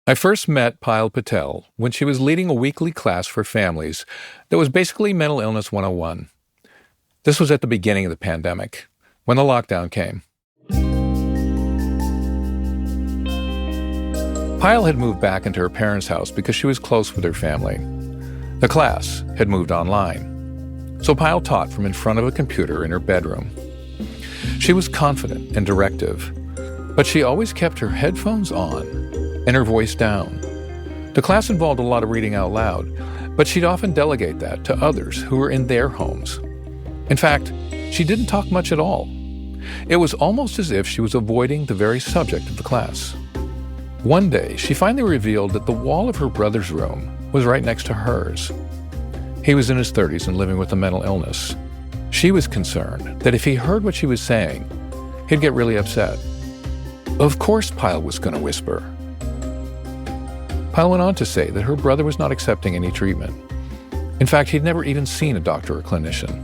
I first met Payal Patel when she was leading a weekly class for families that was basically Mental Illness 101. This was at the beginning of the pandemic, when the lockdown came. Payal had moved back into her parents' house because she was close with her family. The class had moved online, so Payal taught from in front of a computer in her bedroom. She was confident and directive, but she always kept her headphones on and her voice down. The class involved a lot of reading out loud, but she'd often delegate that to others who were in their homes. In fact, she didn't talk much at all. It was almost as if she was avoiding the very subject of the class. One day, she finally revealed that the wall of her brother's room was right next to hers. He was in his 30s and living with a mental illness. She was concerned that if he heard what she was saying, he'd get really upset. Of course Payal was going to whisper. Payal went on to say that her brother was not accepting any treatment. In fact, he'd never even seen a doctor or clinician.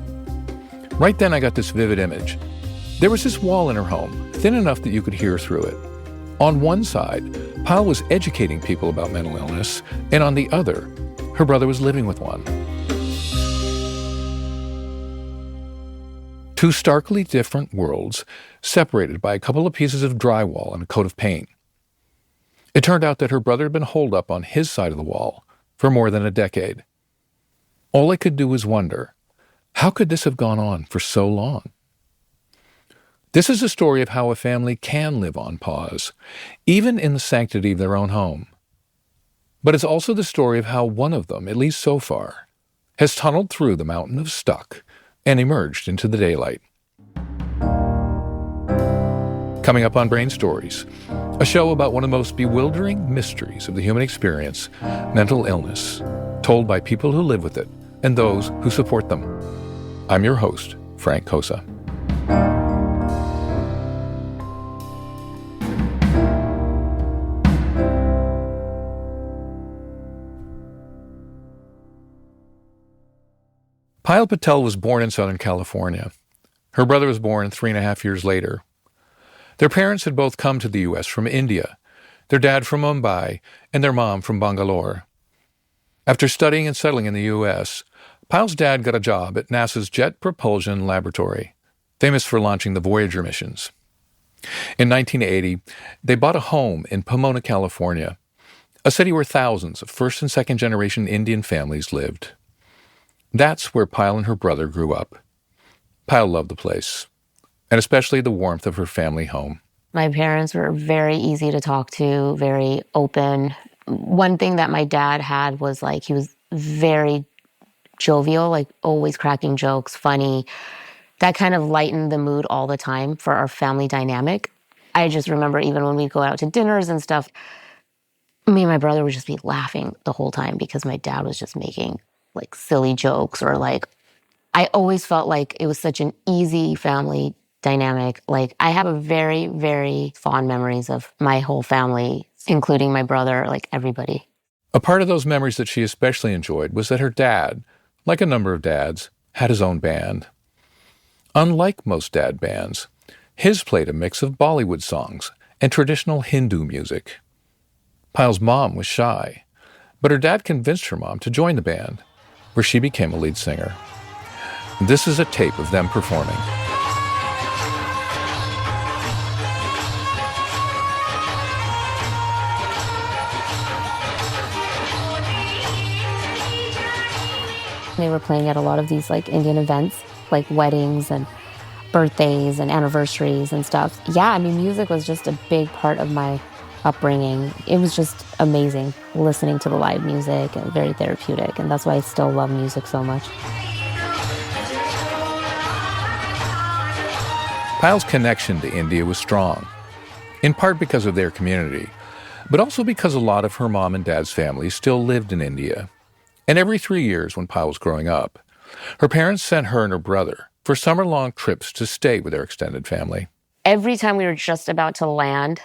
Right then I got this vivid image. There was this wall in her home, thin enough that you could hear through it. On one side, Payal was educating people about mental illness, and on the other, her brother was living with one. Two starkly different worlds, separated by a couple of pieces of drywall and a coat of paint. It turned out that her brother had been holed up on his side of the wall for more than a decade. All I could do was wonder, how could this have gone on for so long? This is a story of how a family can live on pause, even in the sanctity of their own home. But it's also the story of how one of them, at least so far, has tunneled through the mountain of stuck and emerged into the daylight. Coming up on Brain Stories, a show about one of the most bewildering mysteries of the human experience, mental illness, told by people who live with it and those who support them. I'm your host, Frank Kosa. Payal Patel was born in Southern California. Her brother was born 3.5 years later. Their parents had both come to the U.S. from India, their dad from Mumbai, and their mom from Bangalore. After studying and settling in the U.S., Payal's dad got a job at NASA's Jet Propulsion Laboratory, famous for launching the Voyager missions. In 1980, they bought a home in Pomona, California, a city where thousands of first- and second-generation Indian families lived. That's where Payal and her brother grew up. Payal loved the place, and especially the warmth of her family home. My parents were very easy to talk to, very open. One thing that my dad had was he was very jovial, always cracking jokes, funny. That kind of lightened the mood all the time for our family dynamic. I just remember even when we'd go out to dinners and stuff, me and my brother would just be laughing the whole time because my dad was just making silly jokes or I always felt like it was such an easy family dynamic. I have a very, very fond memories of my whole family, including my brother, everybody. A part of those memories that she especially enjoyed was that her dad, like a number of dads, had his own band. Unlike most dad bands, his played a mix of Bollywood songs and traditional Hindu music. Payal's mom was shy, but her dad convinced her mom to join the band, where she became a lead singer. This is a tape of them performing. They were playing at a lot of these Indian events, weddings and birthdays and anniversaries and stuff. Yeah, music was just a big part of my upbringing. It was just amazing listening to the live music and very therapeutic. And that's why I still love music so much. Payal's connection to India was strong, in part because of their community, but also because a lot of her mom and dad's family still lived in India. And every 3 years when Payal was growing up, her parents sent her and her brother for summer-long trips to stay with their extended family. Every time we were just about to land,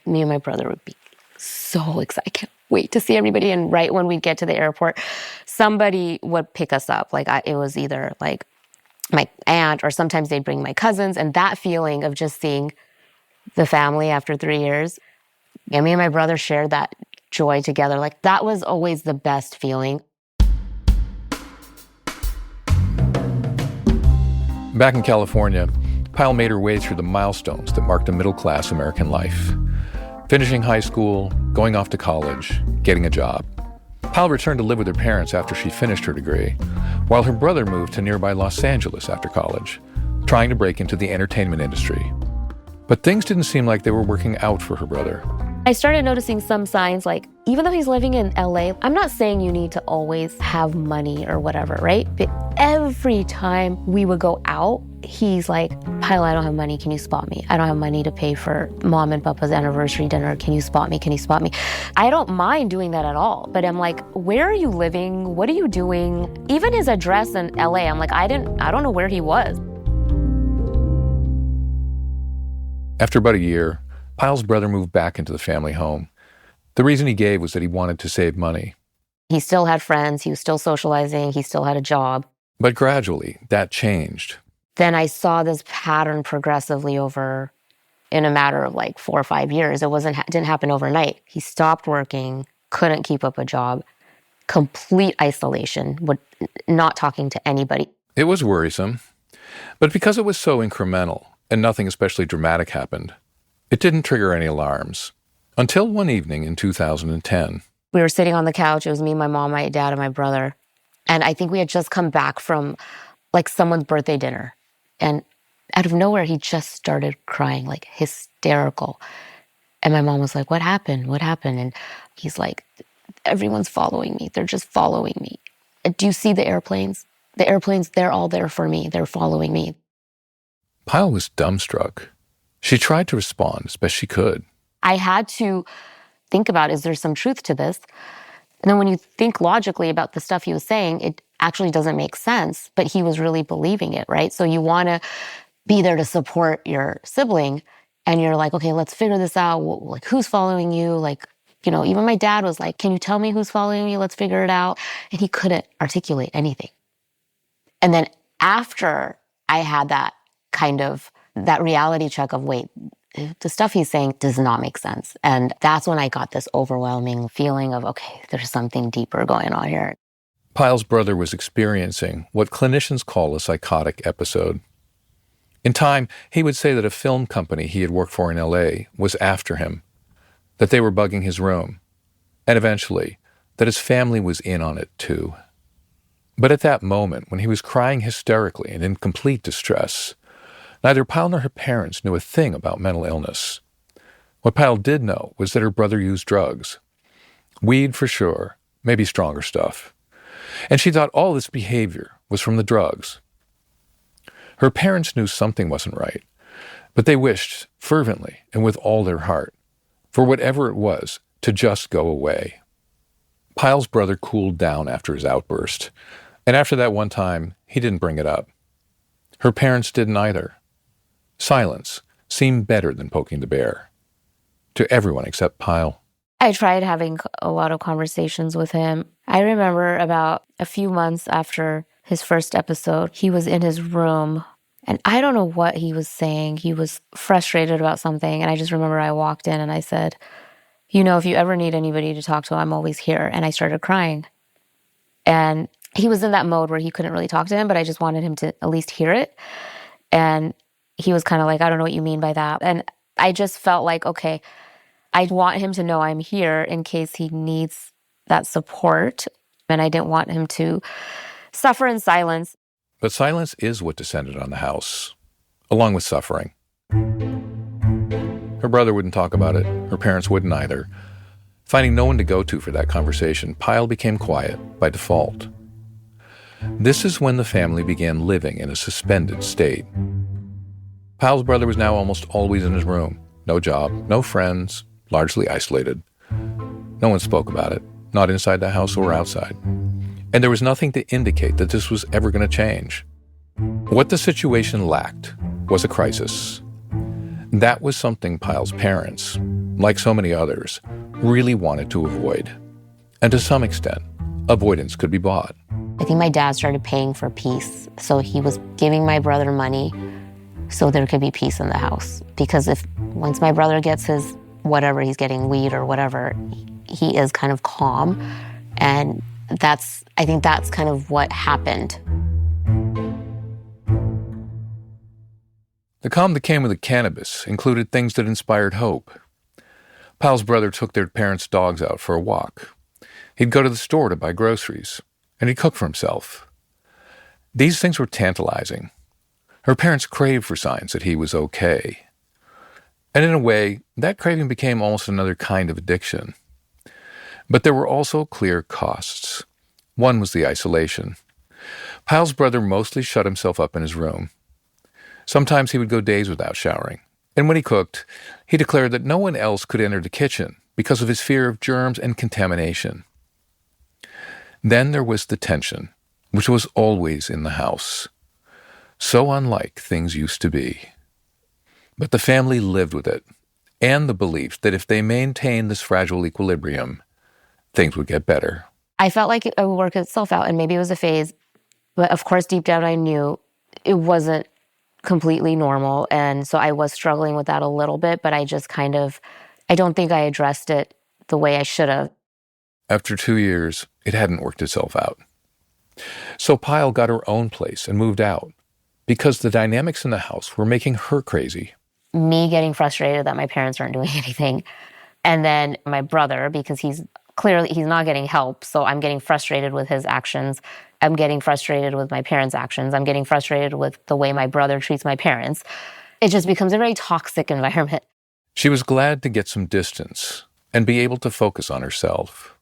me and my brother would be so excited. I can't wait to see everybody. And right when we'd get to the airport, somebody would pick us up. It was either my aunt or sometimes they'd bring my cousins. And that feeling of just seeing the family after 3 years, me and my brother shared that joy together. Like, that was always the best feeling. Back in California, Payal made her way through the milestones that marked a middle-class American life. Finishing high school, going off to college, getting a job. Payal returned to live with her parents after she finished her degree, while her brother moved to nearby Los Angeles after college, trying to break into the entertainment industry. But things didn't seem like they were working out for her brother. I started noticing some signs, like, even though he's living in LA, I'm not saying you need to always have money or whatever, right? But every time we would go out, he's like, Payal, I don't have money, can you spot me? I don't have money to pay for mom and papa's anniversary dinner, can you spot me, can you spot me? I don't mind doing that at all, but I'm like, where are you living? What are you doing? Even his address in LA, I'm like, I don't know where he was. After about a year, Payal's brother moved back into the family home. The reason he gave was that he wanted to save money. He still had friends, he was still socializing, he still had a job. But gradually, that changed. Then I saw this pattern progressively over in a matter of like 4 or 5 years. It didn't happen overnight. He stopped working, couldn't keep up a job, complete isolation, not talking to anybody. It was worrisome. But because it was so incremental and nothing especially dramatic happened, it didn't trigger any alarms. Until one evening in 2010. We were sitting on the couch. It was me, my mom, my dad, and my brother. And I think we had just come back from like someone's birthday dinner. And out of nowhere, he just started crying, like hysterical. And my mom was like, what happened? What happened? And he's like, everyone's following me. They're just following me. Do you see the airplanes? The airplanes, they're all there for me. They're following me. Payal was dumbstruck. She tried to respond as best she could. I had to think about, is there some truth to this? And then when you think logically about the stuff he was saying, it actually doesn't make sense, but he was really believing it, right? So you want to be there to support your sibling, and you're like, okay, let's figure this out. Like, who's following you? Like, you know, even my dad was like, can you tell me who's following me? Let's figure it out. And he couldn't articulate anything. And then after I had that reality check of, wait, the stuff he's saying does not make sense. And that's when I got this overwhelming feeling of, okay, there's something deeper going on here. Payal's brother was experiencing what clinicians call a psychotic episode. In time, he would say that a film company he had worked for in LA was after him, that they were bugging his room, and eventually, that his family was in on it too. But at that moment, when he was crying hysterically and in complete distress, neither Payal nor her parents knew a thing about mental illness. What Payal did know was that her brother used drugs. Weed for sure, maybe stronger stuff. And she thought all this behavior was from the drugs. Her parents knew something wasn't right, but they wished fervently and with all their heart for whatever it was to just go away. Payal's brother cooled down after his outburst, and after that one time, he didn't bring it up. Her parents didn't either. Silence seemed better than poking the bear. To everyone except Payal. I tried having a lot of conversations with him. I remember about a few months after his first episode, he was in his room, and I don't know what he was saying. He was frustrated about something, and I just remember I walked in and I said, you know, if you ever need anybody to talk to, I'm always here. And I started crying. And he was in that mode where he couldn't really talk to him, but I just wanted him to at least hear it. And he was kind of like, I don't know what you mean by that. And I just felt like, okay, I want him to know I'm here in case he needs that support. And I didn't want him to suffer in silence. But silence is what descended on the house, along with suffering. Her brother wouldn't talk about it. Her parents wouldn't either. Finding no one to go to for that conversation, Payal became quiet by default. This is when the family began living in a suspended state. Payal's brother was now almost always in his room. No job, no friends, largely isolated. No one spoke about it, not inside the house or outside. And there was nothing to indicate that this was ever going to change. What the situation lacked was a crisis. That was something Payal's parents, like so many others, really wanted to avoid. And to some extent, avoidance could be bought. I think my dad started paying for peace. So he was giving my brother money so there could be peace in the house. Because once my brother gets his whatever, he's getting weed or whatever, he is kind of calm. And I think that's kind of what happened. The calm that came with the cannabis included things that inspired hope. Payal's brother took their parents' dogs out for a walk. He'd go to the store to buy groceries, and he'd cook for himself. These things were tantalizing. Her parents craved for signs that he was okay. And in a way, that craving became almost another kind of addiction. But there were also clear costs. One was the isolation. Payal's brother mostly shut himself up in his room. Sometimes he would go days without showering, and when he cooked, he declared that no one else could enter the kitchen because of his fear of germs and contamination. Then there was the tension, which was always in the house. So unlike things used to be. But the family lived with it, and the belief that if they maintained this fragile equilibrium, things would get better. I felt like it would work itself out, and maybe it was a phase, but of course deep down I knew it wasn't completely normal, and so I was struggling with that a little bit, but I just I don't think I addressed it the way I should have. After 2 years, it hadn't worked itself out. So Payal got her own place and moved out because the dynamics in the house were making her crazy. Me getting frustrated that my parents aren't doing anything, and then my brother, because he's not getting help, so I'm getting frustrated with his actions. I'm getting frustrated with my parents' actions. I'm getting frustrated with the way my brother treats my parents. It just becomes a very toxic environment. She was glad to get some distance and be able to focus on herself.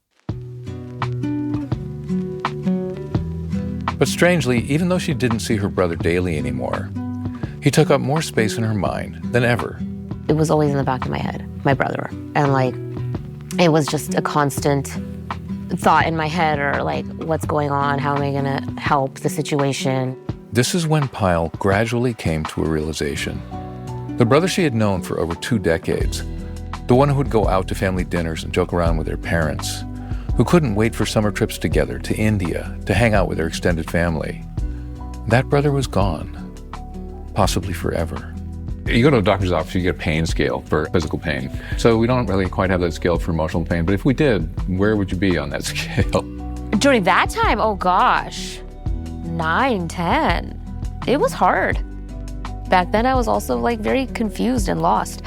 But strangely, even though she didn't see her brother daily anymore, he took up more space in her mind than ever. It was always in the back of my head, my brother. And it was just a constant thought in my head, or what's going on? How am I going to help the situation? This is when Payal gradually came to a realization. The brother she had known for over 2 decades, the one who would go out to family dinners and joke around with their parents, who couldn't wait for summer trips together to India to hang out with their extended family, that brother was gone, possibly forever. You go to a doctor's office, you get a pain scale for physical pain. So we don't really quite have that scale for emotional pain, but if we did, where would you be on that scale? During that time, oh gosh, 9, 10. It was hard. Back then, I was also very confused and lost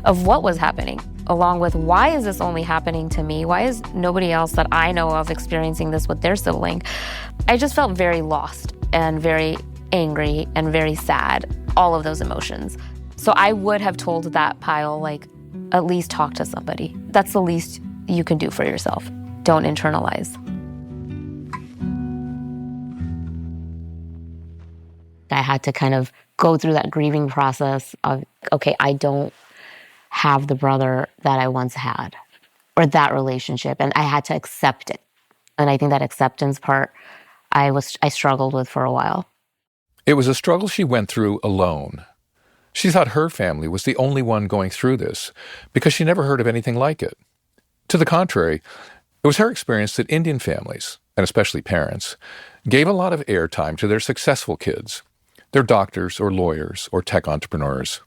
of what was happening, along with why is this only happening to me? Why is nobody else that I know of experiencing this with their sibling? I just felt very lost and very angry and very sad, all of those emotions. So I would have told that Payal, at least talk to somebody. That's the least you can do for yourself. Don't internalize. I had to kind of go through that grieving process of, okay, I don't have the brother that I once had, or that relationship, and I had to accept it. And I think that acceptance part, I struggled with for a while. It was a struggle she went through alone. She thought her family was the only one going through this because she never heard of anything like it. To the contrary, it was her experience that Indian families, and especially parents, gave a lot of airtime to their successful kids, their doctors or lawyers or tech entrepreneurs.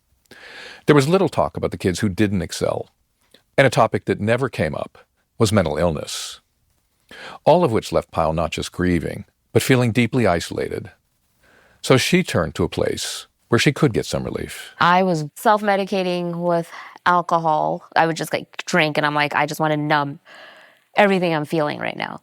There was little talk about the kids who didn't excel, and a topic that never came up was mental illness. All of which left Payal not just grieving, but feeling deeply isolated. So she turned to a place where she could get some relief. I was self-medicating with alcohol. I would just drink, and I'm I just want to numb everything I'm feeling right now.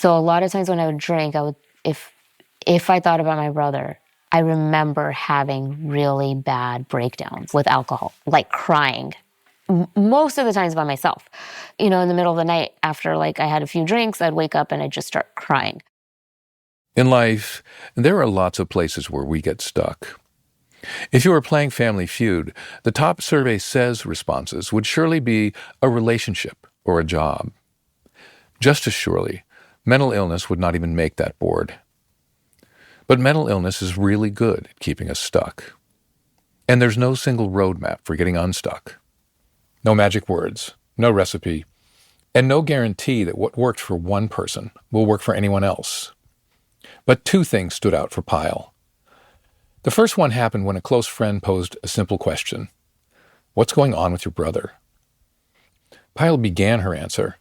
So a lot of times when I would drink, if I thought about my brother, I remember having really bad breakdowns with alcohol, crying. Most of the times by myself. In the middle of the night after I had a few drinks, I'd wake up and I'd just start crying. In life, there are lots of places where we get stuck. If you were playing Family Feud, the top survey says responses would surely be a relationship or a job. Just as surely, mental illness would not even make that board. But mental illness is really good at keeping us stuck. And there's no single roadmap for getting unstuck. No magic words, no recipe, and no guarantee that what worked for one person will work for anyone else. But 2 things stood out for Payal. The first one happened when a close friend posed a simple question. What's going on with your brother? Pyle began her answer,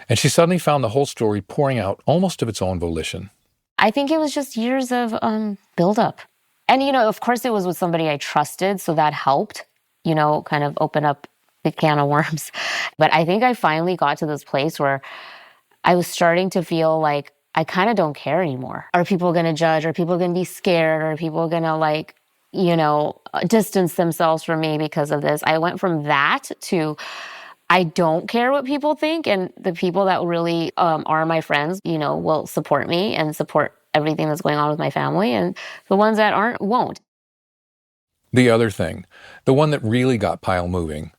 and she suddenly found the whole story pouring out almost of its own volition. I think it was just years of buildup. And, of course it was with somebody I trusted, so that helped, kind of open up the can of worms. But I think I finally got to this place where I was starting to feel like I kind of don't care anymore. Are people going to judge? Are people going to be scared? Are people going to distance themselves from me because of this? I went from that to I don't care what people think. And the people that really are my friends, will support me and support everything that's going on with my family. And the ones that aren't won't. The other thing, the one that really got Pyle moving,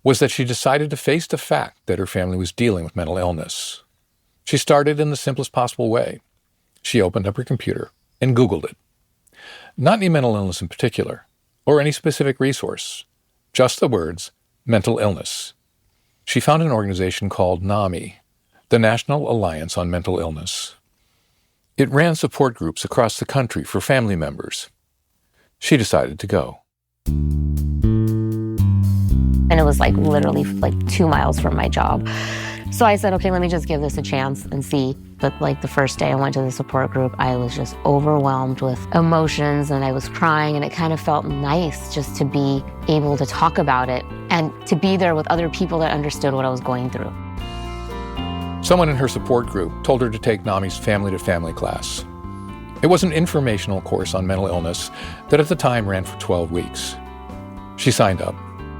was that she decided to face the fact that her family was dealing with mental illness. She started in the simplest possible way. She opened up her computer and Googled it. Not any mental illness in particular, or any specific resource, just the words, mental illness. She found an organization called NAMI, the National Alliance on Mental Illness. It ran support groups across the country for family members. She decided to go. And it was literally 2 miles from my job. So I said, okay, let me just give this a chance and see. But the first day I went to the support group, I was just overwhelmed with emotions and I was crying, and it kind of felt nice just to be able to talk about it and to be there with other people that understood what I was going through. Someone in her support group told her to take NAMI's family-to-family class. It was an informational course on mental illness that at the time ran for 12 weeks. She signed up.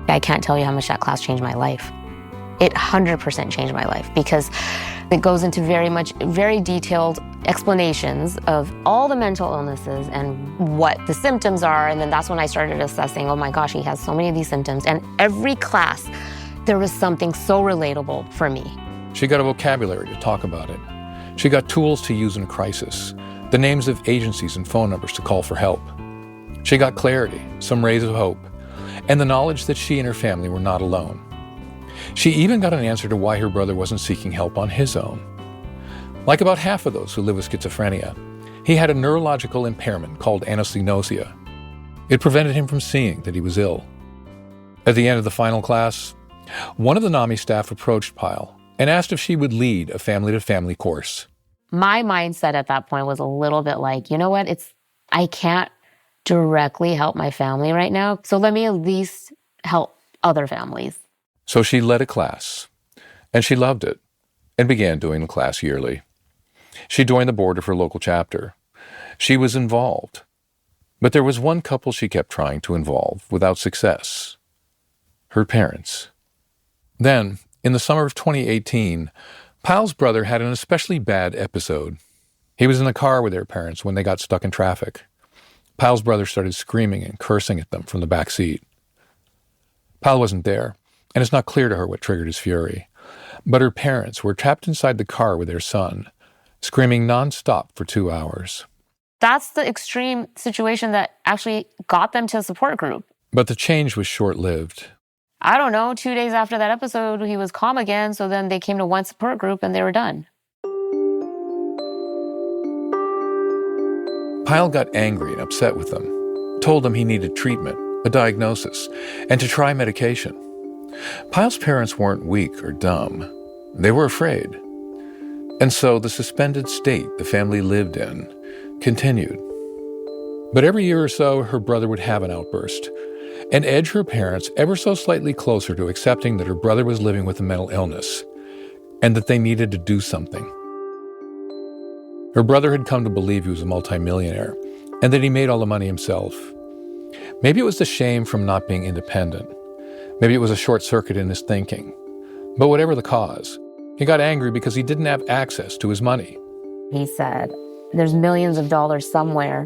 I can't tell you how much that class changed my life. It 100% changed my life because it goes into very detailed explanations of all the mental illnesses and what the symptoms are. And then that's when I started assessing, oh my gosh, he has so many of these symptoms. And every class, there was something so relatable for me. She got a vocabulary to talk about it. She got tools to use in crisis, the names of agencies and phone numbers to call for help. She got clarity, some rays of hope, and the knowledge that she and her family were not alone. She even got an answer to why her brother wasn't seeking help on his own. Like about half of those who live with schizophrenia, he had a neurological impairment called anosognosia. It prevented him from seeing that he was ill. At the end of the final class, one of the NAMI staff approached Pyle and asked if she would lead a family-to-family course. My mindset at that point was a little bit like, you know what, I can't directly help my family right now, so let me at least help other families. So she led a class, and she loved it, and began doing the class yearly. She joined the board of her local chapter. She was involved, but there was one couple she kept trying to involve without success: her parents. Then, in the summer of 2018, Pyle's brother had an especially bad episode. He was in the car with their parents when they got stuck in traffic. Pyle's brother started screaming and cursing at them from the back seat. Pyle wasn't there, and it's not clear to her what triggered his fury. But her parents were trapped inside the car with their son, screaming nonstop for 2 hours. That's the extreme situation that actually got them to a support group. But the change was short-lived. I don't know, 2 days after that episode, he was calm again, so then they came to one support group and they were done. Pyle got angry and upset with them, told them he needed treatment, a diagnosis, and to try medication. Pyle's parents weren't weak or dumb. They were afraid. And so the suspended state the family lived in continued. But every year or so, her brother would have an outburst and edge her parents ever so slightly closer to accepting that her brother was living with a mental illness and that they needed to do something. Her brother had come to believe he was a multimillionaire and that he made all the money himself. Maybe it was the shame from not being independent. Maybe it was a short circuit in his thinking. But whatever the cause, he got angry because he didn't have access to his money. He said, there's millions of dollars somewhere.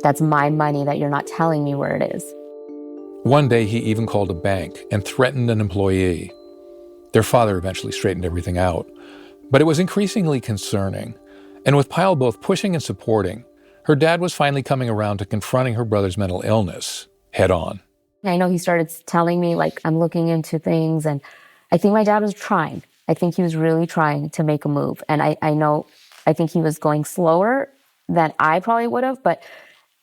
That's my money that you're not telling me where it is. One day he even called a bank and threatened an employee. Their father eventually straightened everything out. But it was increasingly concerning. And with Pyle both pushing and supporting, her dad was finally coming around to confronting her brother's mental illness head on. I know he started telling me, I'm looking into things, and I think my dad was trying. I think he was really trying to make a move. And I think he was going slower than I probably would have, but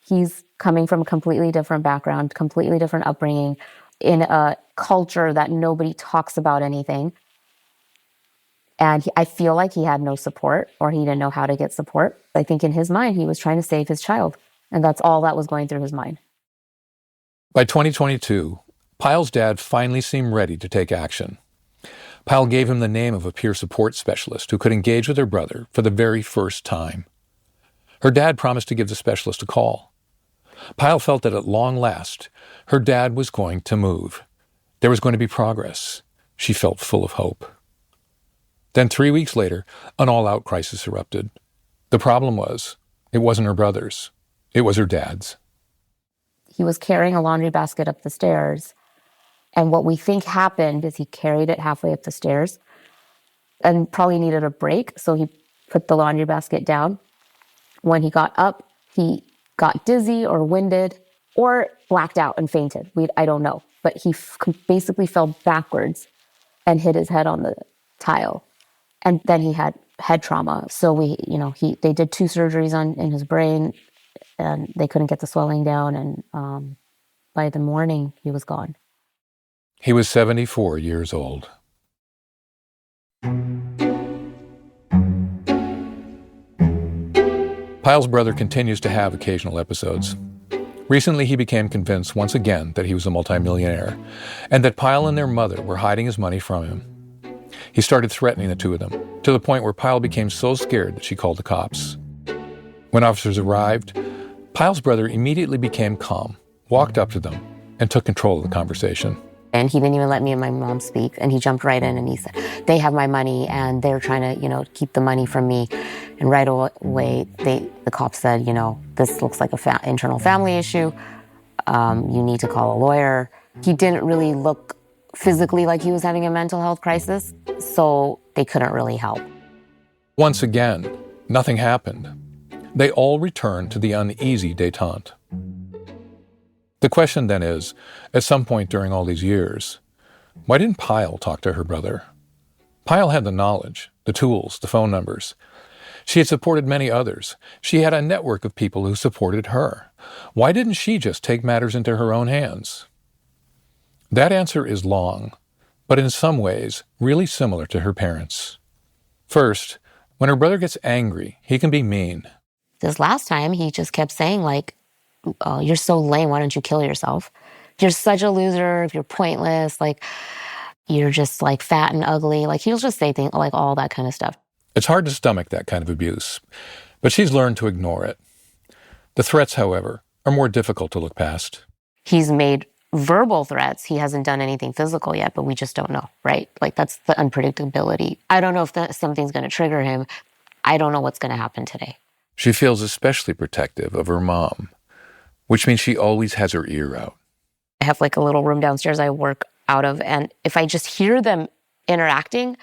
he's coming from a completely different background, completely different upbringing, in a culture that nobody talks about anything. And I feel like he had no support, or he didn't know how to get support. I think in his mind, he was trying to save his child. And that's all that was going through his mind. By 2022, Payal's dad finally seemed ready to take action. Payal gave him the name of a peer support specialist who could engage with her brother for the very first time. Her dad promised to give the specialist a call. Payal felt that at long last, her dad was going to move. There was going to be progress. She felt full of hope. Then 3 weeks later, an all-out crisis erupted. The problem was, it wasn't her brother's. It was her dad's. He was carrying a laundry basket up the stairs. And what we think happened is he carried it halfway up the stairs and probably needed a break. So he put the laundry basket down. When he got up, he got dizzy or winded or blacked out and fainted. I don't know. But he basically fell backwards and hit his head on the tile. And then he had head trauma. So they did 2 surgeries in his brain, and they couldn't get the swelling down. And by the morning, he was gone. He was 74 years old. Payal's brother continues to have occasional episodes. Recently, he became convinced once again that he was a multimillionaire and that Payal and their mother were hiding his money from him. He started threatening the two of them, to the point where Payal became so scared that she called the cops. When officers arrived, Payal's brother immediately became calm, walked up to them, and took control of the conversation. And he didn't even let me and my mom speak. And he jumped right in and he said, they have my money and they're trying to, keep the money from me. And right away, the cops said, this looks like a internal family issue. You need to call a lawyer. He didn't really look physically like he was having a mental health crisis, so they couldn't really help. Once again, nothing happened. They all returned to the uneasy détente. The question then is, at some point during all these years, why didn't Payal talk to her brother? Payal had the knowledge, the tools, the phone numbers. She had supported many others. She had a network of people who supported her. Why didn't she just take matters into her own hands? That answer is long, but in some ways really similar to her parents. First, when her brother gets angry, he can be mean. This last time, he just kept saying, oh, you're so lame, why don't you kill yourself? You're such a loser, you're pointless, you're just fat and ugly. He'll just say things all that kind of stuff. It's hard to stomach that kind of abuse, but she's learned to ignore it. The threats, however, are more difficult to look past. He's made verbal threats. He hasn't done anything physical yet, but we just don't know, right? That's the unpredictability. I don't know if something's going to trigger him. I don't know what's going to happen today. She feels especially protective of her mom, which means she always has her ear out. I have a little room downstairs I work out of, and if I just hear them interacting,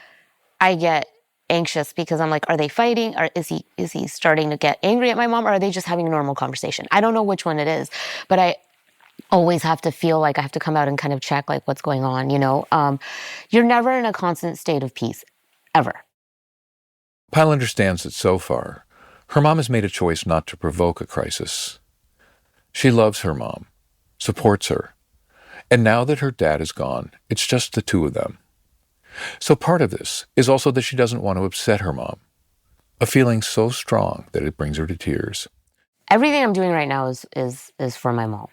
I get anxious because I'm are they fighting? Or is he starting to get angry at my mom? Or are they just having a normal conversation? I don't know which one it is, but I always have to feel I have to come out and kind of check what's going on, You're never in a constant state of peace, ever. Payal understands that so far, her mom has made a choice not to provoke a crisis. She loves her mom, supports her, and now that her dad is gone, it's just the two of them. So part of this is also that she doesn't want to upset her mom, a feeling so strong that it brings her to tears. Everything I'm doing right now is for my mom.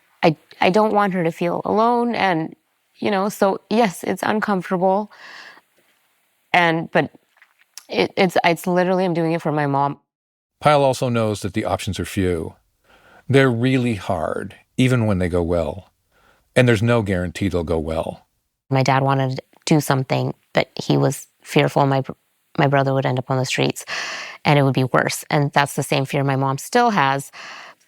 I don't want her to feel alone, and so yes, it's uncomfortable, but it's literally I'm doing it for my mom. Payal also knows that the options are few. They're really hard, even when they go well, and there's no guarantee they'll go well. My dad wanted to do something, but he was fearful my brother would end up on the streets and it would be worse. And that's the same fear my mom still has.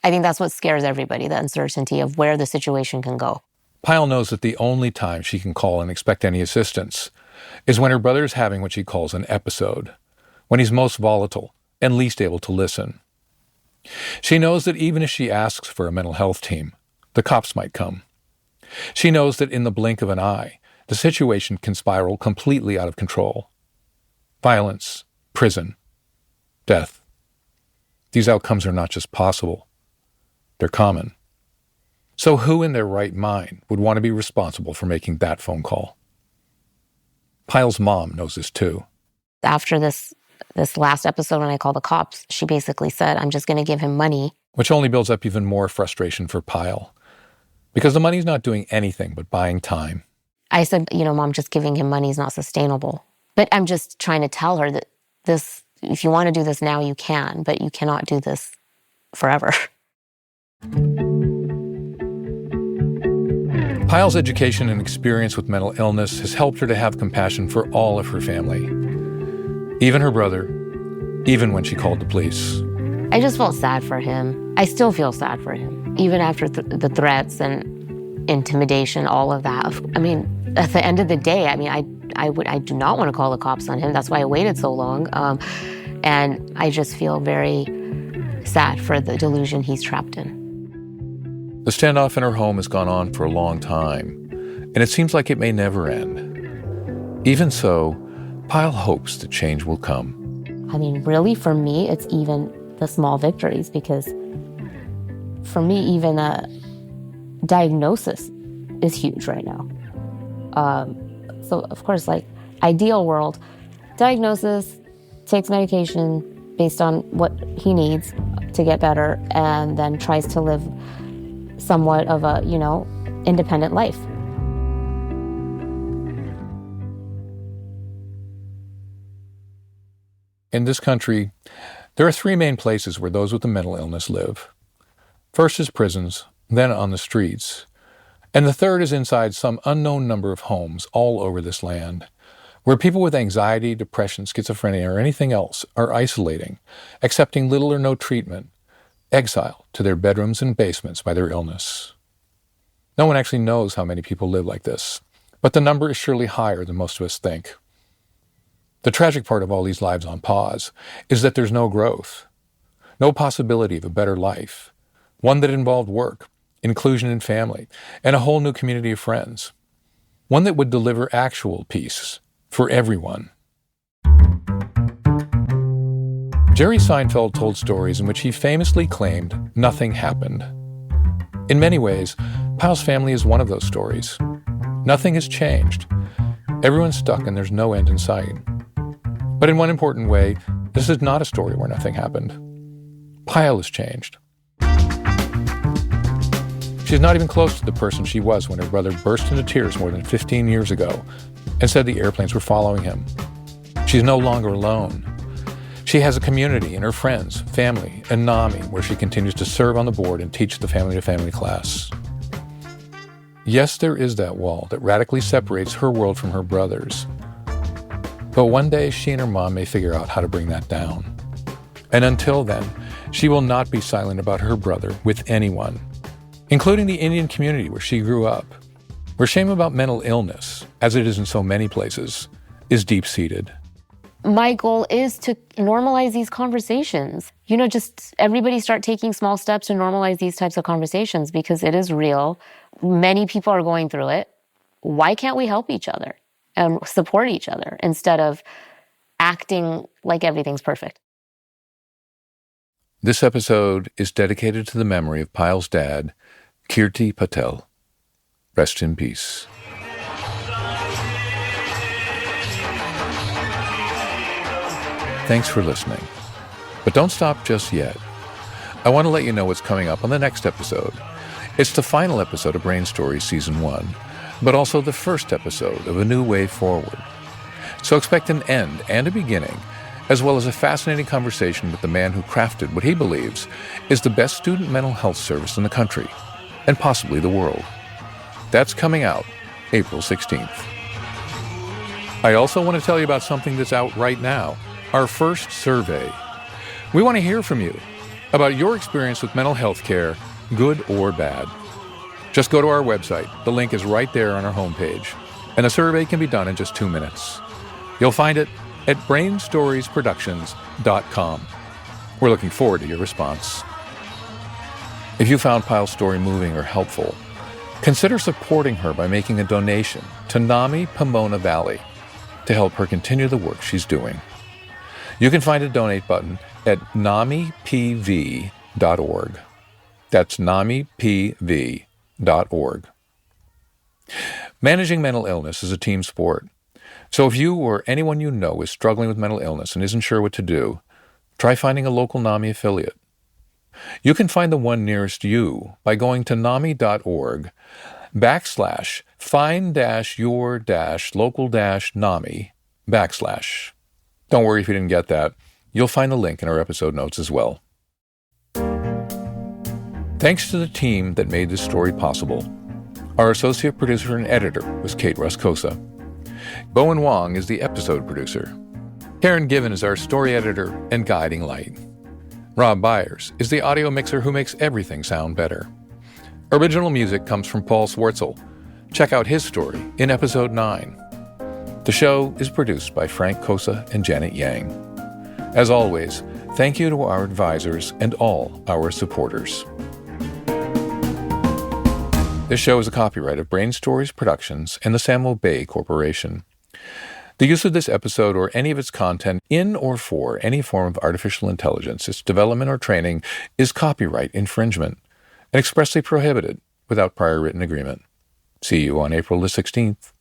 I think that's what scares everybody, the uncertainty of where the situation can go. Payal knows that the only time she can call and expect any assistance is when her brother is having what she calls an episode, when he's most volatile and least able to listen. She knows that even if she asks for a mental health team, the cops might come. She knows that in the blink of an eye, the situation can spiral completely out of control. Violence, prison, death. These outcomes are not just possible, they're common. So who in their right mind would want to be responsible for making that phone call? Payal's mom knows this too. After this last episode when I called the cops, she basically said, I'm just going to give him money. Which only builds up even more frustration for Payal, because the money's not doing anything but buying time. I said, Mom, just giving him money is not sustainable. But I'm just trying to tell her that if you want to do this now, you can, but you cannot do this forever. Payal's education and experience with mental illness has helped her to have compassion for all of her family, even her brother, even when she called the police. I just felt sad for him. I still feel sad for him, even after the threats and intimidation, all of that. I mean, at the end of the day, I do not want to call the cops on him. That's why I waited so long. And I just feel very sad for the delusion he's trapped in. The standoff in her home has gone on for a long time, and it seems like it may never end. Even so, Payal hopes that change will come. I mean, really, for me, it's even the small victories, because for me, even a diagnosis is huge right now. So, of course, like, ideal world, diagnosis, takes medication based on what he needs to get better, and then tries to live somewhat of a, independent life. In this country, there are three main places where those with a mental illness live. First is prisons, then on the streets, and the third is inside some unknown number of homes all over this land, where people with anxiety, depression, schizophrenia, or anything else are isolating, accepting little or no treatment, exiled to their bedrooms and basements by their illness. No one actually knows how many people live like this, but the number is surely higher than most of us think. The tragic part of all these lives on pause is that there's no growth, no possibility of a better life, one that involved work, inclusion in family, and a whole new community of friends, one that would deliver actual peace for everyone. Jerry Seinfeld told stories in which he famously claimed nothing happened. In many ways, Payal's family is one of those stories. Nothing has changed. Everyone's stuck and there's no end in sight. But in one important way, this is not a story where nothing happened. Payal has changed. She's not even close to the person she was when her brother burst into tears more than 15 years ago and said the airplanes were following him. She's no longer alone. She has a community in her friends, family, and NAMI, where she continues to serve on the board and teach the family-to-family class. Yes, there is that wall that radically separates her world from her brother's. But one day, she and her mom may figure out how to bring that down. And until then, she will not be silent about her brother with anyone, including the Indian community where she grew up, where shame about mental illness, as it is in so many places, is deep-seated. My goal is to normalize these conversations. Just everybody start taking small steps to normalize these types of conversations, because it is real. Many people are going through it. Why can't we help each other and support each other instead of acting like everything's perfect? This episode is dedicated to the memory of Payal's dad, Kirti Patel. Rest in peace. Thanks for listening. But don't stop just yet. I want to let you know what's coming up on the next episode. It's the final episode of Brain Stories Season 1, but also the first episode of a new way forward. So expect an end and a beginning, as well as a fascinating conversation with the man who crafted what he believes is the best student mental health service in the country, and possibly the world. That's coming out April 16th. I also want to tell you about something that's out right now, our first survey. We want to hear from you about your experience with mental health care, good or bad. Just go to our website. The link is right there on our homepage, and the survey can be done in just 2 minutes. You'll find it at brainstoriesproductions.com. We're looking forward to your response. If you found Payal's story moving or helpful, consider supporting her by making a donation to NAMI Pomona Valley to help her continue the work she's doing. You can find a donate button at namipv.org. That's namipv.org. Managing mental illness is a team sport. So if you or anyone you know is struggling with mental illness and isn't sure what to do, try finding a local NAMI affiliate. You can find the one nearest you by going to nami.org/find-your-local-NAMI/. Don't worry if you didn't get that. You'll find the link in our episode notes as well. Thanks to the team that made this story possible. Our associate producer and editor was Kate Ruscosa. Bowen Wong is the episode producer. Karen Given is our story editor and guiding light. Rob Byers is the audio mixer who makes everything sound better. Original music comes from Paul Swartzel. Check out his story in episode 9. The show is produced by Frank Kosa and Janet Yang. As always, thank you to our advisors and all our supporters. This show is a copyright of Brain Stories Productions and the Samuel Bay Corporation. The use of this episode or any of its content in or for any form of artificial intelligence, its development or training, is copyright infringement and expressly prohibited without prior written agreement. See you on April the 16th.